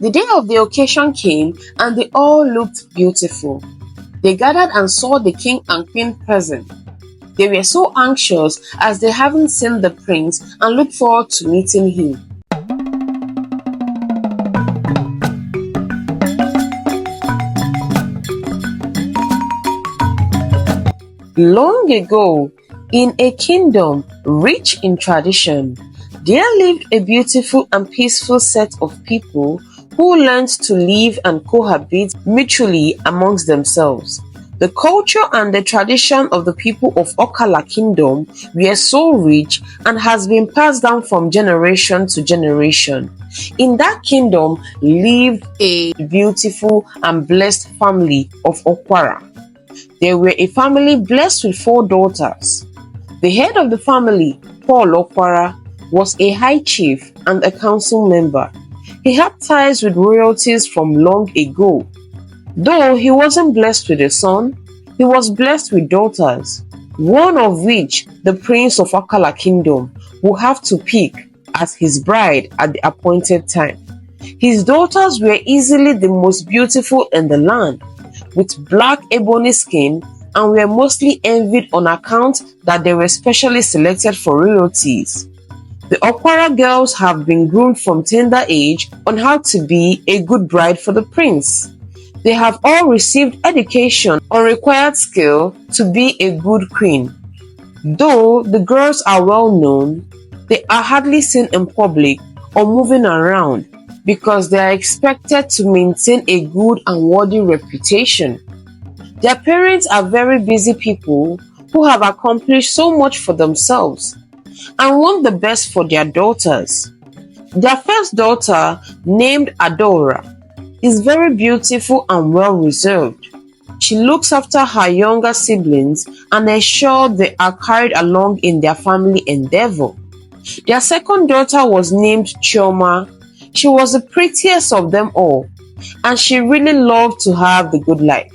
The day of the occasion came, and they all looked beautiful. They gathered and saw the king and queen present. They were so anxious as they haven't seen the prince and looked forward to meeting him. Long ago, in a kingdom rich in tradition, there lived a beautiful and peaceful set of people who learned to live and cohabit mutually amongst themselves. The culture and the tradition of the people of Okala Kingdom were so rich and has been passed down from generation to generation. In that kingdom lived a beautiful and blessed family of Okwara. They were a family blessed with 4 daughters. The head of the family, Paul Okwara, was a high chief and a council member. He had ties with royalties from long ago. Though he wasn't blessed with a son, he was blessed with daughters, one of which the prince of Akala Kingdom will have to pick as his bride at the appointed time. His daughters were easily the most beautiful in the land, with black ebony skin, and were mostly envied on account that they were specially selected for royalties. The Okwara girls have been groomed from tender age on how to be a good bride for the prince. They have all received education on required skill to be a good queen. Though the girls are well known, they are hardly seen in public or moving around because they are expected to maintain a good and worthy reputation. Their parents are very busy people who have accomplished so much for themselves and want the best for their daughters. Their first daughter, named Adora, is very beautiful and well reserved. She looks after her younger siblings and ensures they are carried along in their family endeavor. Their second daughter was named Chioma. She was the prettiest of them all, and she really loved to have the good life.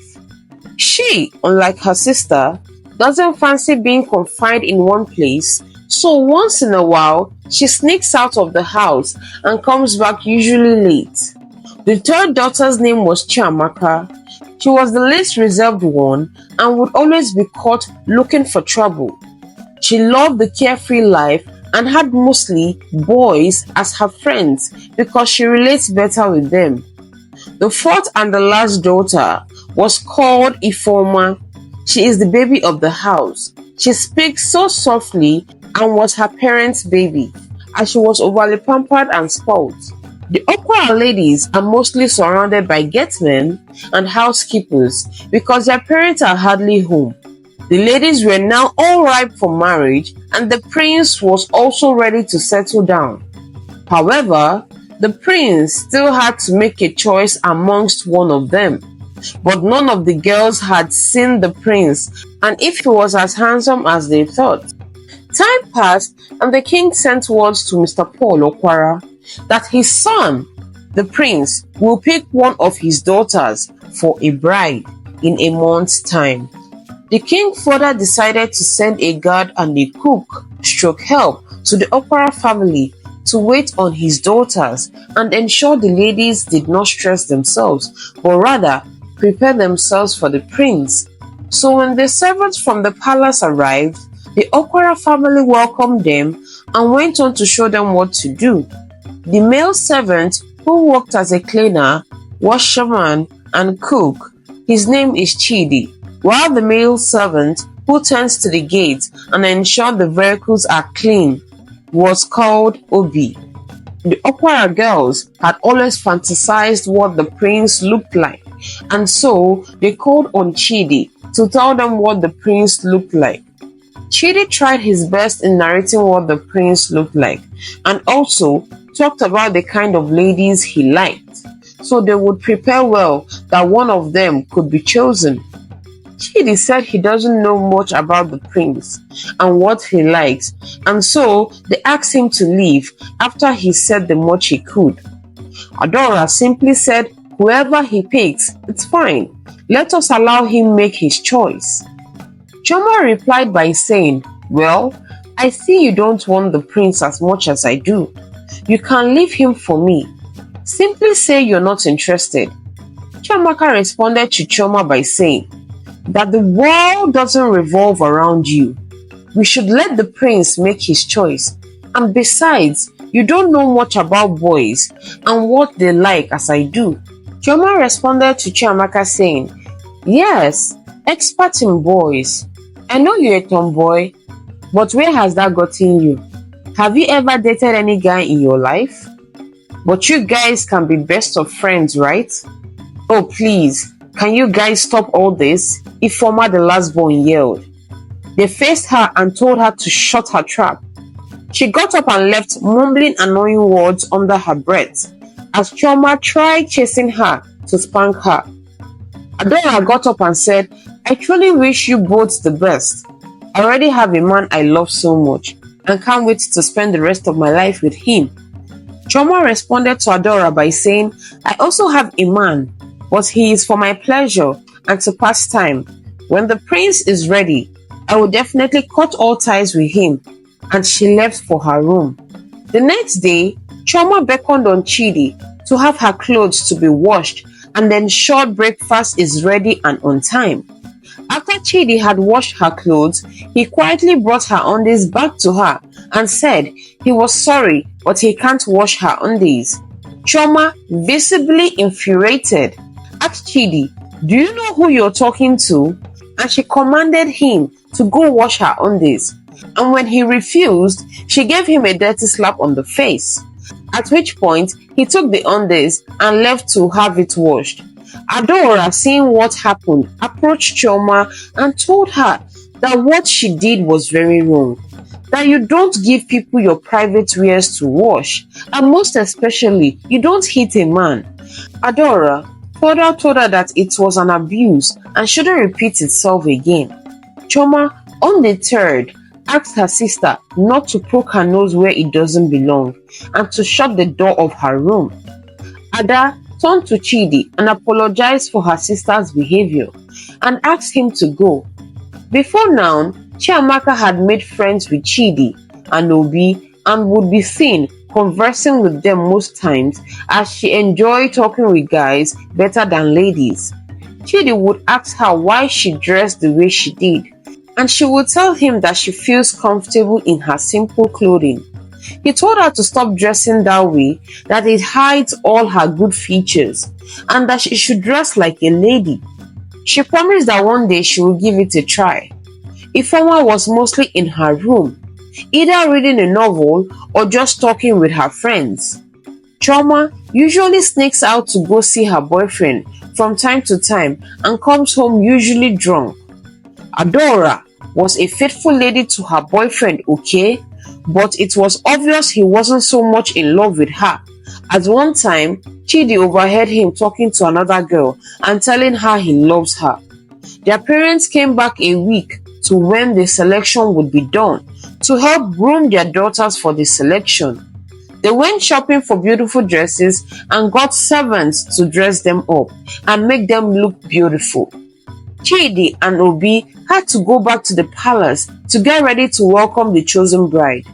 She, unlike her sister, doesn't fancy being confined in one place, so once in a while, she sneaks out of the house and comes back usually late. The third daughter's name was Chiamaka. She was the least reserved one and would always be caught looking for trouble. She loved the carefree life and had mostly boys as her friends because she relates better with them. The fourth and the last daughter was called Ifoma. She is the baby of the house. She speaks so softly and was her parents' baby, as she was overly pampered and spoiled. The Okwara ladies are mostly surrounded by getmen and housekeepers because their parents are hardly home. The ladies were now all ripe for marriage and the prince was also ready to settle down. However, the prince still had to make a choice amongst one of them. But none of the girls had seen the prince, and if he was as handsome as they thought. Time passed and the king sent words to Mr. Paul Okwara that his son, the prince, will pick one of his daughters for a bride in a month's time. The king further decided to send a guard and a cook stroke help to the Okwara family to wait on his daughters and ensure the ladies did not stress themselves, but rather prepare themselves for the prince. So when the servants from the palace arrived, the Okwara family welcomed them and went on to show them what to do. The male servant, who worked as a cleaner, washerman, and cook, his name is Chidi, while the male servant, who tends to the gate and ensures the vehicles are clean, was called Obi. The Okwara girls had always fantasized what the prince looked like, and so they called on Chidi to tell them what the prince looked like. Chidi tried his best in narrating what the prince looked like and also talked about the kind of ladies he liked, so they would prepare well that one of them could be chosen. Chidi said he doesn't know much about the prince and what he likes, and so they asked him to leave after he said the much he could. Adora simply said, "Whoever he picks, it's fine. Let us allow him make his choice." Choma replied by saying, "Well, I see you don't want the prince as much as I do. You can leave him for me. Simply say you're not interested. Chiamaka responded to Chioma by saying that the world doesn't revolve around you. We should let the prince make his choice. And besides, you don't know much about boys and what they like as I do. Chioma responded to Chiamaka saying, yes, expert in boys. I know you're a tomboy, but where has that gotten you? Have you ever dated any guy in your life? But you guys can be best of friends, right? Oh please, can you guys stop all this? Ifeoma the last born yelled. They faced her and told her to shut her trap. She got up and left, mumbling annoying words under her breath as Chioma tried chasing her to spank her. Adora got up and said, I truly wish you both the best. I already have a man I love so much and can't wait to spend the rest of my life with him. Chioma responded to Adora by saying, I also have a man, but he is for my pleasure and to pass time. When the prince is ready, I will definitely cut all ties with him. And she left for her room. The next day, Chioma beckoned on Chidi to have her clothes to be washed and then short breakfast is ready and on time. After Chidi had washed her clothes, he quietly brought her undies back to her and said he was sorry but he can't wash her undies. Chioma, visibly infuriated, asked Chidi, do you know who you're talking to? And she commanded him to go wash her undies. And when he refused, she gave him a dirty slap on the face. At which point, he took the undies and left to have it washed. Adora, seeing what happened, approached Chioma and told her that what she did was very wrong. That you don't give people your private wares to wash, and most especially, you don't hit a man. Adora further told her that it was an abuse and shouldn't repeat itself again. Chioma, undeterred, asked her sister not to poke her nose where it doesn't belong and to shut the door of her room. Ada turned to Chidi and apologized for her sister's behavior and asked him to go. Before now, Chiamaka had made friends with Chidi and Obi and would be seen conversing with them most times as she enjoyed talking with guys better than ladies. Chidi would ask her why she dressed the way she did, and she would tell him that she feels comfortable in her simple clothing. He told her to stop dressing that way, that it hides all her good features, and that she should dress like a lady. She promised that one day she would give it a try. Ifeoma was mostly in her room, either reading a novel or just talking with her friends. Chioma usually sneaks out to go see her boyfriend from time to time and comes home usually drunk. Adora was a faithful lady to her boyfriend, okay? But it was obvious he wasn't so much in love with her. At one time, Chidi overheard him talking to another girl and telling her he loves her. Their parents came back a week to when the selection would be done to help groom their daughters for the selection. They went shopping for beautiful dresses and got servants to dress them up and make them look beautiful. Chidi and Obi had to go back to the palace to get ready to welcome the chosen bride.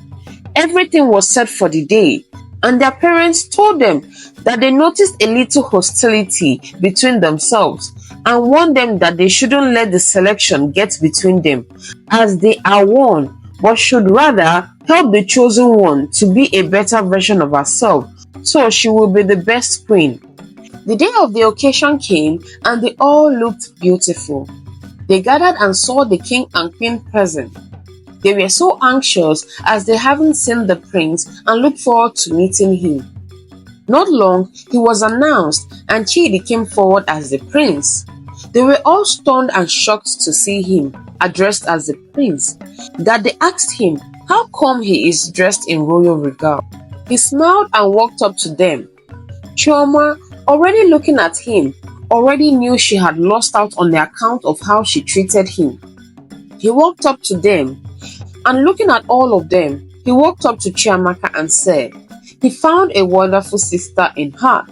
Everything was set for the day, and their parents told them that they noticed a little hostility between themselves and warned them that they shouldn't let the selection get between them, as they are one, but should rather help the chosen one to be a better version of herself, so she will be the best queen. The day of the occasion came and they all looked beautiful. They gathered and saw the king and queen present. They were so anxious as they haven't seen the prince and looked forward to meeting him. Not long, he was announced and Chidi came forward as the prince. They were all stunned and shocked to see him addressed as the prince, that they asked him how come he is dressed in royal regalia. He smiled and walked up to them. Chioma, already looking at him, already knew she had lost out on the account of how she treated him. He walked up to them, and looking at all of them, he walked up to Chiamaka and said he found a wonderful sister in her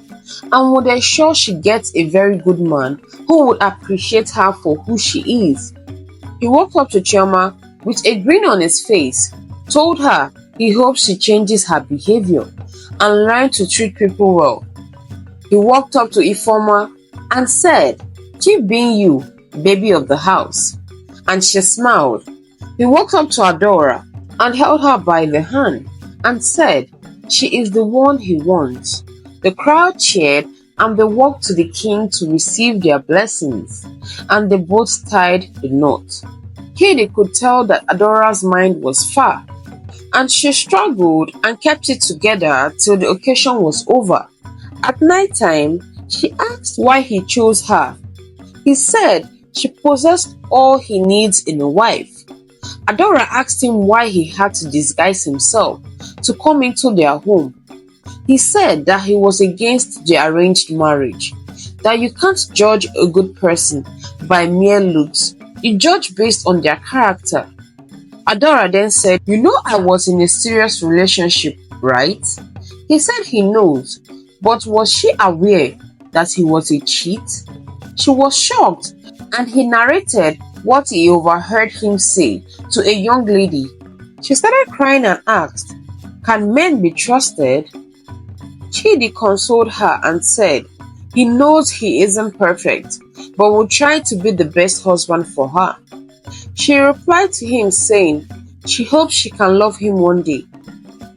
and would ensure she gets a very good man who would appreciate her for who she is. He walked up to Chioma with a grin on his face, told her he hopes she changes her behavior and learns to treat people well, He walked up to Ifeoma and said, "Keep being you, baby of the house." And she smiled. He walked up to Adora and held her by the hand and said, "She is the one he wants." The crowd cheered and they walked to the king to receive their blessings, and they both tied the knot. Katie could tell that Adora's mind was far, and she struggled and kept it together till the occasion was over. At night time, she asked why he chose her. He said she possessed all he needs in a wife. Adora asked him why he had to disguise himself to come into their home. He said that he was against the arranged marriage, that you can't judge a good person by mere looks, you judge based on their character. Adora then said, "You know I was in a serious relationship, right?" He said he knows, but was she aware that he was a cheat? She was shocked, and he narrated what he overheard him say to a young lady. She started crying and asked, "Can men be trusted?" Chidi consoled her and said, he knows he isn't perfect, but will try to be the best husband for her. She replied to him saying she hopes she can love him one day.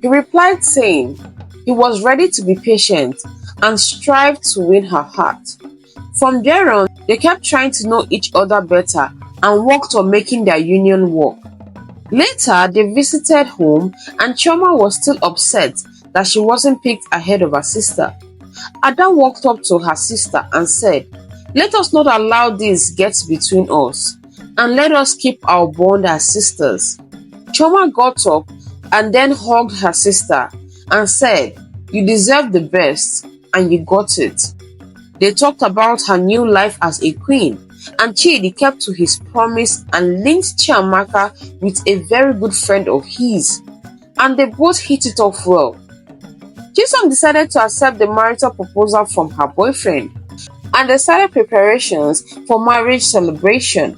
He replied saying he was ready to be patient and strive to win her heart. From there on, they kept trying to know each other better and worked on making their union work. Later, they visited home and Chioma was still upset that she wasn't picked ahead of her sister. Ada walked up to her sister and said, "Let us not allow this get between us, and let us keep our bond as sisters." Chioma got up and then hugged her sister and said, "You deserve the best, and you got it." They talked about her new life as a queen, and Chidi kept to his promise and linked Chiamaka with a very good friend of his, and they both hit it off well. Chisom decided to accept the marital proposal from her boyfriend, and they started preparations for marriage celebration,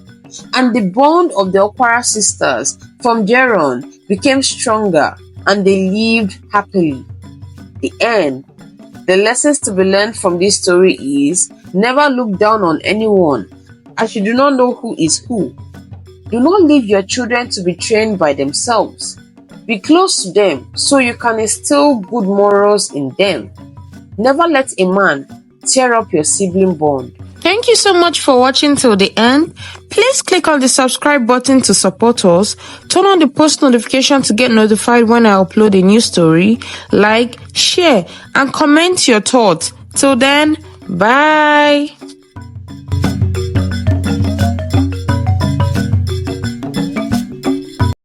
and the bond of the Okwara sisters from there on became stronger, and they lived happily. The end. The lessons to be learned from this story is never look down on anyone, as you do not know who is who. Do not leave your children to be trained by themselves. Be close to them so you can instill good morals in them. Never let a man tear up your sibling bond. Thank you so much for watching till the end. Please click on the subscribe button to support us. Turn on the post notification to get notified when I upload a new story. Like, share, and comment your thoughts. Till then, bye.